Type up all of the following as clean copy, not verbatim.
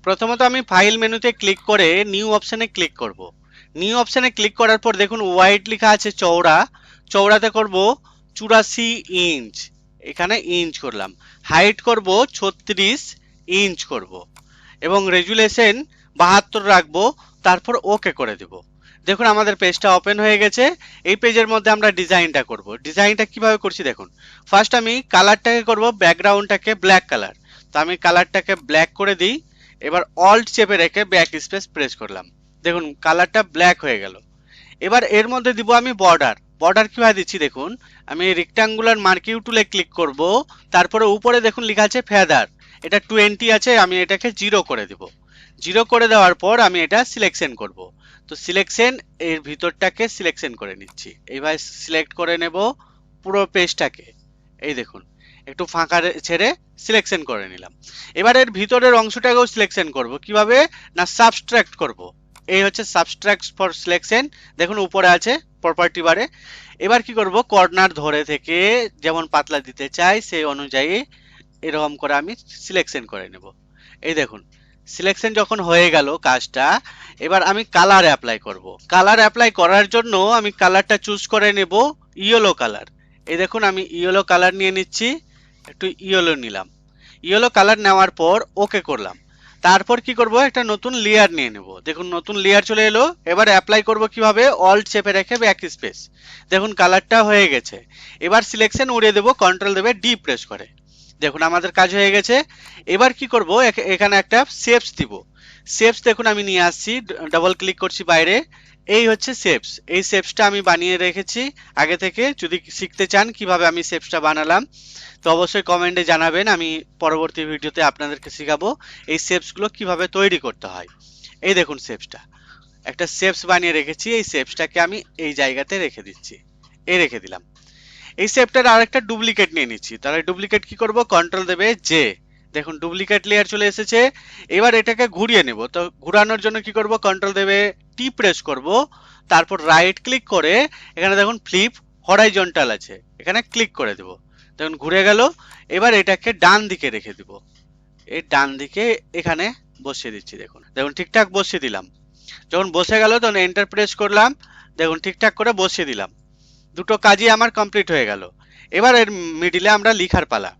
প্রথমত আমি ফাইল মেনুতে ক্লিক করে নিউ অপশনে ক্লিক করব। নিউ অপশনে ক্লিক করার পর দেখুন ওয়াইড লেখা আছে চওড়া, চওড়াতে করব 84 ইঞ্চ, এখানে ইঞ্চ করলাম। হাইট করব 36 ইঞ্চ করব এবং রেজুলেশন 72 রাখবো, তারপর ওকে করে দেব। দেখুন আমাদের পেজটা ওপেন হয়ে গেছে। এই পেজের মধ্যে আমরা ডিজাইনটা করব। ডিজাইনটা কিভাবে করছি দেখুন। ফার্স্ট আমি কালারটাকে করব ব্যাকগ্রাউন্ডটাকে ব্ল্যাক কালার। তো আমি কালারটাকে ব্ল্যাক করে দিই। এবার অল্ট চেপে রেখে ব্যাক স্পেস প্রেস করলাম। দেখুন কালারটা ব্ল্যাক হয়ে গেল। এবার এর মধ্যে দিব আমি বর্ডার। বর্ডার কিভাবে দিচ্ছি দেখুন। আমি রেক্টাঙ্গুলার মার্কিং টুলে ক্লিক করব, তারপরে উপরে দেখুন লেখা আছে ফেদার, এটা 20 আছে, আমি এটাকে 0 করে দেব। 0 করে দেওয়ার পর আমি এটা সিলেকশন করব। তো সিলেকশন এর ভিতরটাকে সিলেকশন করে নিচ্ছি। এইভাবে সিলেক্ট করে নেব পুরো পেজটাকে। এই দেখুন একটু ফাঁকা ছেড়ে সিলেকশন করে নিলাম। এবার এর ভিতরের অংশটাকেও সিলেকশন করব। কিভাবে না সাবস্ট্রাক্ট করব। এই হচ্ছে সাবস্ট্রাক্ট ফর সিলেকশন। দেখুন উপরে আছে প্রপার্টি বারে। এবার কি করব, কর্নার ধরে থেকে যেমন পাতলা দিতে চাই সেই অনুযায়ী এরকম করে আমি সিলেকশন করে নেব। এই দেখুন সিলেকশন যখন হয়ে গেল কাজটা, এবার আমি কালার অ্যাপ্লাই করব। কালার অ্যাপ্লাই করার জন্য আমি কালারটা চুজ করে নেব ইয়েলো কালার। এই দেখুন আমি ইয়েলো কালার নিয়ে নিচ্ছি, একটু ইয়েলো নিলাম। ইয়েলো কালার নেওয়ার পর ওকে করলাম। তারপর কি করব, একটা নতুন লেয়ার নিয়ে নেব। দেখুন নতুন লেয়ার চলে এলো। এবার অ্যাপ্লাই করব কিভাবে, অল্ট চেপে রেখে ব্যাক স্পেস। দেখুন কালারটা হয়ে গেছে। এবার সিলেকশন উড়িয়ে দেব, কন্ট্রোল দেবে ডি প্রেস করে। দেখুন আমাদের কাজ হয়ে গেছে। এবার কি করব, এখানে একটা শেপস দিব। শেপস দেখুন আমি নিয়ে আসছি, ডাবল ক্লিক করছি বাইরে। এই হচ্ছে শেপস। এই শেপসটা আমি বানিয়ে রেখেছি আগে থেকে। যদি শিখতে চান কিভাবে আমি শেপসটা বানালাম তো অবশ্যই কমেন্টে জানাবেন, আমি পরবর্তী ভিডিওতে আপনাদেরকে শেখাবো এই শেপসগুলো কিভাবে তৈরি করতে হয়। এই দেখুন শেপসটা, একটা শেপস বানিয়ে রেখেছি। এই শেপসটাকে আমি এই জায়গাতে রেখে দিচ্ছি, এই রেখে দিলাম। এই শেপটার আরেকটা ডুপ্লিকেট নিয়ে নিচ্ছি। তাহলে ডুপ্লিকেট কি করব, কন্ট্রোল দেবে জে। দেখুন ডুপ্লিকেট লেয়ার চলে এসেছে। এবার এটাকে ঘুরিয়ে নেব। তো ঘোরানোর জন্য কি করব, কন্ট্রোল দেবে টি প্রেস করব, তারপর রাইট ক্লিক করে এখানে দেখুন ফ্লিপ হরাইজন্টাল আছে, এখানে ক্লিক করে দেব। দেখুন ঘুরে গেল। এবার এটাকে ডান দিকে রেখে দিব। এই ডান দিকে এখানে বসিয়ে দিচ্ছি। দেখুন দেখুন ঠিকঠাক বসিয়ে দিলাম। যখন বসে গেল তখন এন্টার প্রেস করলাম। দেখুন ঠিকঠাক করে বসিয়ে দিলাম। দুটো কাজই আমার কমপ্লিট হয়ে গেল। এবার এর মিডিলে আমরা লিখার পালা।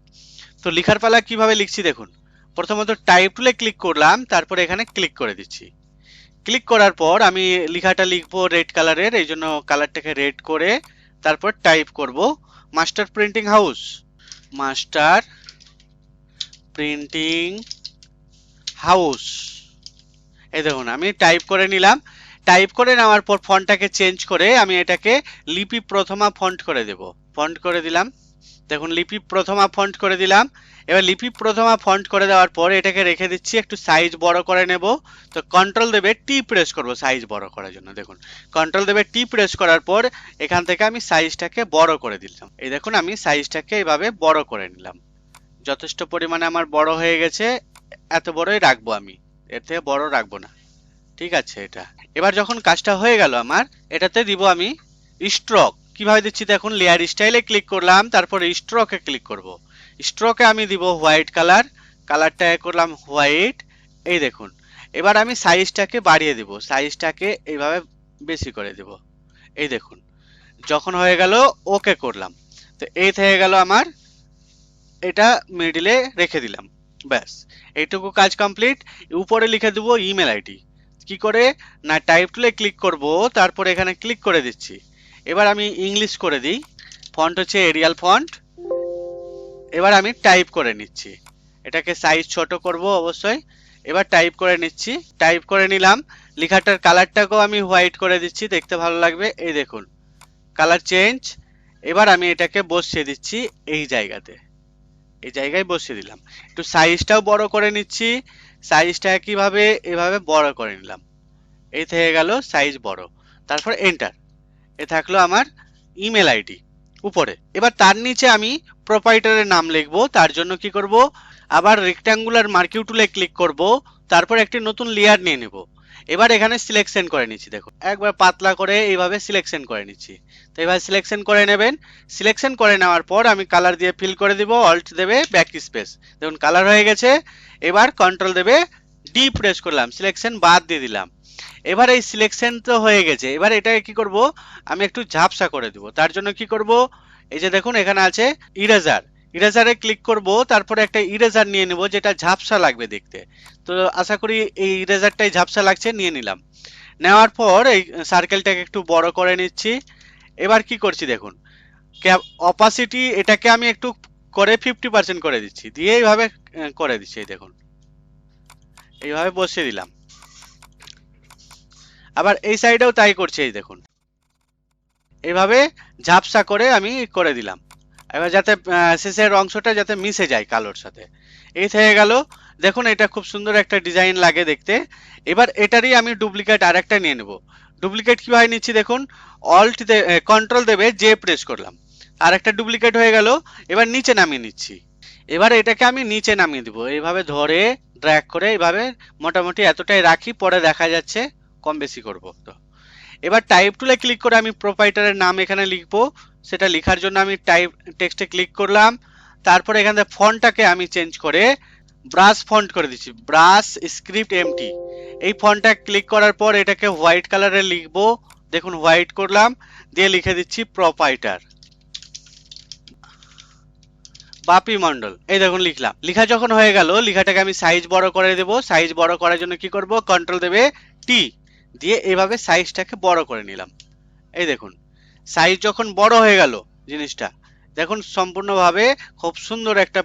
তো লিখার পালা কিভাবে লিখছি দেখুন। প্রথমত টাইপ টুলে ক্লিক করলাম, তারপর এখানে ক্লিক করে দিচ্ছি। ক্লিক করার পর আমি লেখাটা লিখবো রেড কালারের, এই জন্য কালারটাকে রেড করে তারপর টাইপ করব master printing house. Master printing house. এই দেখুন আমি টাইপ করে নিলাম। টাইপ করে নেওয়ার পর ফন্টটাকে চেঞ্জ করে আমি এটাকে লিপি প্রথমা ফন্ট করে দেব। ফন্ট করে দিলাম। দেখুন লিপি প্রথমা ফন্ট করে দিলাম। এবার লিপি প্রথমা ফন্ট করে দেওয়ার পর এটাকে রেখে দিচ্ছি, একটু সাইজ বড় করে নেব। তো কন্ট্রোল দেবে টি প্রেস করব সাইজ বড় করার জন্য। দেখুন কন্ট্রোল দেবে টি প্রেস করার পর এখান থেকে আমি সাইজটাকে বড় করে দিলাম। এই দেখুন আমি সাইজটাকে এইভাবে বড় করে নিলাম। যথেষ্ট পরিমাণে আমার বড় হয়ে গেছে। এত বড়ই রাখবো আমি, এর থেকে বড় রাখবো না। ঠিক আছে এটা। এবার যখন কাজটা হয়ে গেল আমার, এটাতে দিব আমি স্ট্রোক। কিভাবে দিচ্ছি দেখুন, লেয়ার স্টাইলে ক্লিক করলাম, তারপর স্ট্রোকে ক্লিক করব। স্ট্রোকে আমি দিব হোয়াইট কালার, কালারটা করলাম হোয়াইট। এই দেখুন এবার আমি সাইজটাকে বাড়িয়ে দিব, সাইজটাকে এইভাবে বেশি করে দেব। এই দেখুন যখন হয়ে গেল ওকে করলাম। তো এই হয়ে গেল আমার, এটা মিডিলে রেখে দিলাম। ব্যাস এইটুকু কাজ কমপ্লিট। উপরে লিখে দেবো ইমেল আইডি। কি করে না টাইপ টুলে ক্লিক করব, তারপর এখানে ক্লিক করে দিচ্ছি। এবার আমি ইংলিশ করে দিই, ফন্ট হচ্ছে এরিয়াল ফন্ট। এবার আমি টাইপ করে নিচ্ছি, এটাকে সাইজ ছোট করব অবশ্যই। এবার টাইপ করে নিচ্ছি, টাইপ করে নিলাম। লেখাটার কালারটাকেও আমি হোয়াইট করে দিচ্ছি, দেখতে ভালো লাগবে। এই দেখুন কালার চেঞ্জ। এবার আমি এটাকে বসিয়ে দিচ্ছি এই জায়গাতে, এই জায়গায় বসিয়ে দিলাম। একটু সাইজটাও বড় করে নিচ্ছি, সাইজটা কিভাবে এভাবে বড় করে নিলাম। এই থেকে গেল সাইজ বড়, তারপর এন্টার। এ থাকলো আমার ইমেল আইডি উপরে। এবার তার নিচে আমি প্রোপাইটারের নাম লিখবো। তার জন্য কি করব, আবার রেক্ট্যাঙ্গুলার মার্কিং টুলে ক্লিক করব, তারপর একটি নতুন লেয়ার নিয়ে নেব। এবার এখানে সিলেকশন করে নিচ্ছি। দেখুন একবার পাতলা করে এইভাবে সিলেকশন করে নিচ্ছি। তো এইভাবে সিলেকশন করে নেবেন। সিলেকশন করে নেওয়ার পর আমি কালার দিয়ে ফিল করে দিব, অল্ট দেবে ব্যাক স্পেস। দেখুন কালার হয়ে গেছে। এবার কন্ট্রোল দেবে ডি প্রেস করলাম, সিলেকশন বাদ দিয়ে দিলাম। এবার এই সিলেকশন তো হয়ে গেছে, এবার এটাকে কি করব, আমি একটু ঝাপসা করে দেব। তার জন্য কি করব, এই যে দেখুন এখানে আছে ইরেজার, ইরেজারে ক্লিক করব, তারপরে একটা ইরেজার নিয়ে নেব যেটা ঝাপসা লাগবে দেখতে। তো আশা করি এই ইরেজারটাই ঝাপসা লাগছে, নিয়ে নিলাম। নেওয়ার পর এই সার্কেলটাকে একটু বড় করে নিচ্ছি। এবার কি করছি দেখুন, অপাসিটি এটাকে আমি একটু করে 50% করে দিচ্ছি, দিয়ে এইভাবে করে দিচ্ছি। এই দেখুন এইভাবে বসিয়ে দিলাম। আবার এই সাইডেও তাই করছি, এই দেখুন এইভাবে ঝাপসা করে আমি করে দিলাম। এবার যাতে শেষের অংশটা যাতে মিশে যায় কালোর সাথে। এই থেকে গেল, দেখুন এটা খুব সুন্দর একটা ডিজাইন লাগে দেখতে। এবার এটারই আমি ডুপ্লিকেট আরেকটা নিয়ে নেব। ডুপ্লিকেট কিভাবে নিচ্ছি দেখুন, অল্ট কন্ট্রোল দেবে, জে প্রেস করলাম, আর একটা ডুপ্লিকেট হয়ে গেল। এবার নিচে নামিয়ে নিচ্ছি। এবার এটাকে আমি নিচে নামিয়ে দিব, এইভাবে ধরে ড্র্যাগ করে এইভাবে মোটামুটি এতটাই রাখি, পরে দেখা যাচ্ছে কম বেশি করব। তো এবার টাইপ টুলে ক্লিক করে আমি প্রোপাইটারের নাম এখানে লিখবো। সেটা লেখার জন্য আমি টাইপ টেক্সটে ক্লিক করলাম। তারপরে এখান থেকে ফন্টটাকে আমি চেঞ্জ করে ব্রাশ ফন্ট করে দিচ্ছি, ব্রাশ স্ক্রিপ্ট এমটি। এই ফন্টটা ক্লিক করার পর এটাকে হোয়াইট কালারে লিখবো। দেখুন হোয়াইট করলাম, দিয়ে লিখে দিচ্ছি প্রোপাইটার বাপি মন্ডল। এই দেখুন লিখলাম। লেখা যখন হয়ে গেল, লেখাটাকে আমি সাইজ বড় করে দেব। সাইজ বড় করার জন্য কি করব, কন্ট্রোল দেবে টি, দিয়ে এভাবে সাইজটাকে বড় করে নিলাম। এই দেখুন সাইজ যখন বড় হয়ে গেল জিনিসটা, দেখুন সম্পূর্ণভাবে খুব সুন্দর একটা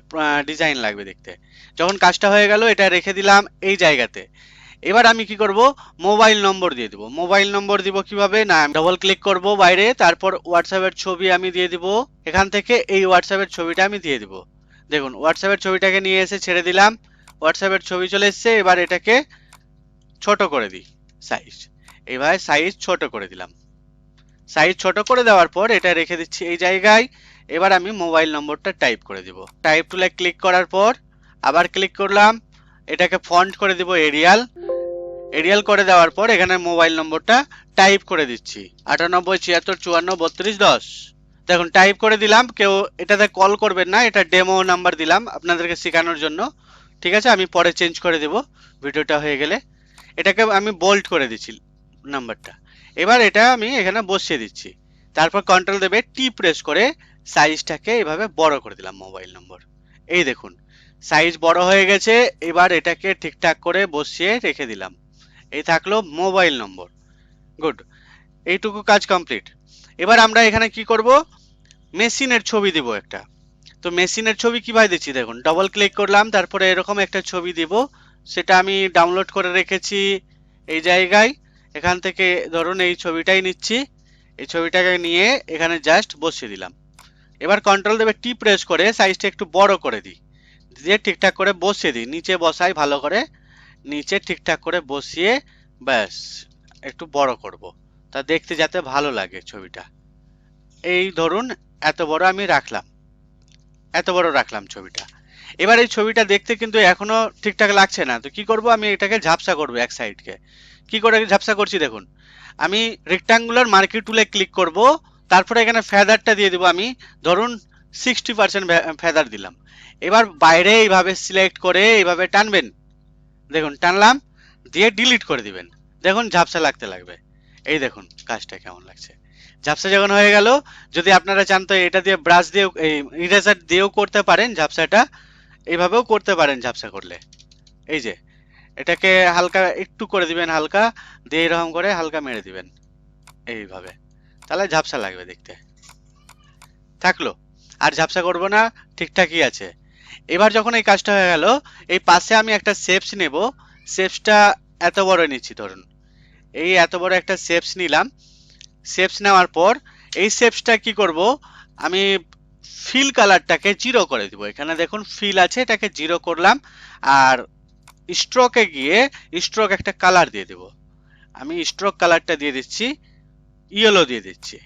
ডিজাইন লাগবে দেখতে। যখন কাজটা হয়ে গেল, এটা রেখে দিলাম এই জায়গাতে। এবার আমি কি করব, মোবাইল নম্বর দিয়ে দিব। মোবাইল নম্বর দিব কিভাবে, না ডবল ক্লিক করব বাইরে, তারপর হোয়াটসঅ্যাপের ছবি আমি দিয়ে দিব। এখান থেকে এই হোয়াটসঅ্যাপের ছবিটা আমি দিয়ে দিব। দেখুন হোয়াটসঅ্যাপের ছবিটাকে নিয়ে এসে ছেড়ে দিলাম, হোয়াটসঅ্যাপের ছবি চলে এসেছে। এবার এটাকে ছোট করে দিই সাইজ, এইভাবে সাইজ ছোট করে দিলাম। সাইজ ছোট করে দেওয়ার পর এটা রেখে দিচ্ছি এই জায়গায়। এবার আমি মোবাইল নম্বরটা টাইপ করে দিব। টাইপ টুলে ক্লিক করার পর আবার ক্লিক করলাম, এটাকে ফন্ট করে দিব এরিয়াল। এরিয়াল করে দেওয়ার পর এখানে মোবাইল নম্বরটা টাইপ করে দিচ্ছি, 9876544210। দেখুন টাইপ করে দিলাম। কেউ এটাতে কল করবেন না, এটা ডেমো নাম্বার দিলাম আপনাদেরকে শেখানোর জন্য। ঠিক আছে, আমি পরে চেঞ্জ করে দেব ভিডিওটা হয়ে গেলে। এটাকে আমি বোল্ড করে দিচ্ছি নাম্বারটা। এবার এটা আমি এখানে বসিয়ে দিচ্ছি। তারপর কন্ট্রোল দেবে টি প্রেস করে সাইজটাকে এভাবে বড় করে দিলাম মোবাইল নম্বর। এই দেখুন সাইজ বড় হয়ে গেছে। এবার এটাকে ঠিকঠাক করে বসিয়ে রেখে দিলাম। এই থাকলো মোবাইল নম্বর। গুড, এইটুকু কাজ কমপ্লিট। এবার আমরা এখানে কি করব, মেশিনের ছবি দিব একটা। তো মেশিনের ছবি কিভাবে দিচ্ছি দেখুন, ডবল ক্লিক করলাম, তারপরে এরকম একটা ছবি দিব। সেটা আমি ডাউনলোড করে রেখেছি এই জায়গায়। এখান থেকে ধরুন এই ছবিটাই নিচ্ছি, এই ছবিটাকে নিয়ে এখানে জাস্ট বসিয়ে দিলাম। এবার কন্ট্রোল দেবে টি প্রেস করে সাইজটা একটু বড় করে দিই, দিয়ে ঠিকঠাক করে বসিয়ে দিই। নিচে বসাই ভালো করে, নিচে ঠিকঠাক করে বসিয়ে ব্যাস একটু বড় করব, তা দেখতে যাতে ভালো লাগে ছবিটা। এই ধরুন এত বড় আমি রাখলাম, এত বড় রাখলাম ছবিটা। এবার এই ছবিটা দেখতে কিন্তু এখনো ঠিকঠাক লাগছে না। তো কি করব, আমি এটাকে ঝাপসা করব এক সাইডকে। কি করে ঝাপসা করছি দেখুন, আমি রেক্টাঙ্গুলার মার্কি টুলে ক্লিক করব, তারপরে এখানে ফেদারটা দিয়ে দিব। আমি ধরুন 60% ফেদার দিলাম। এবার বাইরে এইভাবে সিলেক্ট করে এইভাবে টানবেন, দেখুন টানলাম, দিয়ে ডিলিট করে দিবেন। দেখুন ঝাপসা লাগতে লাগবে। এই দেখুন কাজটা কেমন লাগছে। ঝাপসা যখন হয়ে গেল, যদি আপনারা চান তো এটা দিয়ে ব্রাশ দিয়ে ইরেজার দিয়েও করতে পারেন ঝাপসাটা, এইভাবেও করতে পারেন ঝাপসা করলে। এই যে এটাকে হালকা একটু করে দিবেন, হালকা দিয়ে এরকম করে হালকা মেরে দিবেন এইভাবে, তাহলে ঝাপসা লাগবে দেখতে। থাকলো, আর ঝাপসা করব না, ঠিকঠাকই আছে। এবার যখন এই কাজটা হয়ে গেল, এই পাশে আমি একটা শেপস নেব। শেপসটা এত বড় নিচ্ছি, ধরুন এই এত বড় একটা শেপস নিলাম। শেপস নেওয়ার পর এই শেপসটা কি করব, আমি ফিল কালারটাকে 0 করে দিব। এখানে দেখুন ফিল আছে, এটাকে 0 করলাম। আর স্ট্রোকে গিয়ে স্ট্রোক একটা কালার দিয়ে দেব। আমি স্ট্রোক কালারটা দিয়ে দিচ্ছি, ইয়েলো দিয়ে দিচ্ছি।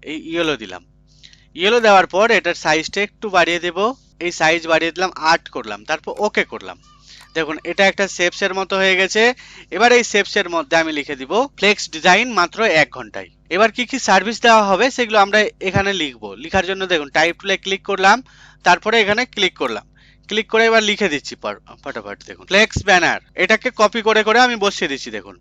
এই ইয়েলো দিলাম। ইয়েলো দেওয়ার পর এটার সাইজটা একটু বাড়িয়ে দেব। এই সাইজ বাড়িয়ে দিলাম, 8 করলাম, তারপর ওকে করলাম। দেখুন এটা একটা শেপসের মতো হয়ে গেছে। এবার এই শেপসের মধ্যে আমি লিখে দিব ফ্লেক্স ডিজাইন মাত্র 1 ঘন্টায়। এবার কি কি সার্ভিস দেওয়া হবে সেগুলো আমরা এখানে লিখবো। লেখার জন্য দেখুন টাইপ টুলে ক্লিক করলাম, তারপরে এখানে ক্লিক করলাম। ক্লিক করে এবার লিখে দিচ্ছি ফটাফট। দেখুন ফ্লেক্স ব্যানার, এটাকে কপি করে করে আমি বসিয়ে দিচ্ছি। দেখুন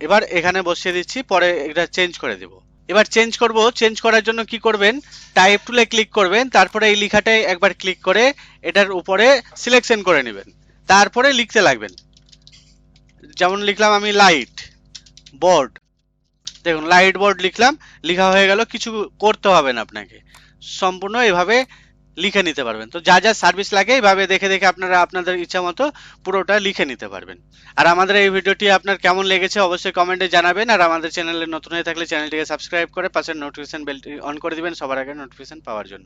এবার এখানে বসিয়ে দিচ্ছি, পরে এটা চেঞ্জ করে দেব। এবার চেঞ্জ করব, চেঞ্জ করার জন্য কি করবেন, টাইপ টুলে ক্লিক করবেন, তারপরে এই লেখাটায় একবার ক্লিক করে এটার উপরে সিলেকশন করে নেবেন, তারপরে লিখতে লাগবেন। যেমন লিখলাম আমি লাইট বোর্ড, দেখুন লাইট বোর্ড লিখলাম, লেখা হয়ে গেল, কিছু করতে হবে না আপনাকে, সম্পূর্ণ এভাবে লিখে নিতে পারবেন। তো যা যা সার্ভিস লাগে এইভাবে দেখে দেখে আপনারা আপনাদের ইচ্ছা মতো পুরোটা লিখে নিতে পারবেন। আর আমাদের এই ভিডিওটি আপনার কেমন লেগেছে অবশ্যই কমেন্টে জানাবেন। আর আমাদের চ্যানেলে নতুন হয়ে থাকলে চ্যানেলটিকে সাবস্ক্রাইব করে পাশের নোটিফিকেশন বেলটি অন করে দিবেন সবার আগে নোটিফিকেশন পাওয়ার জন্য।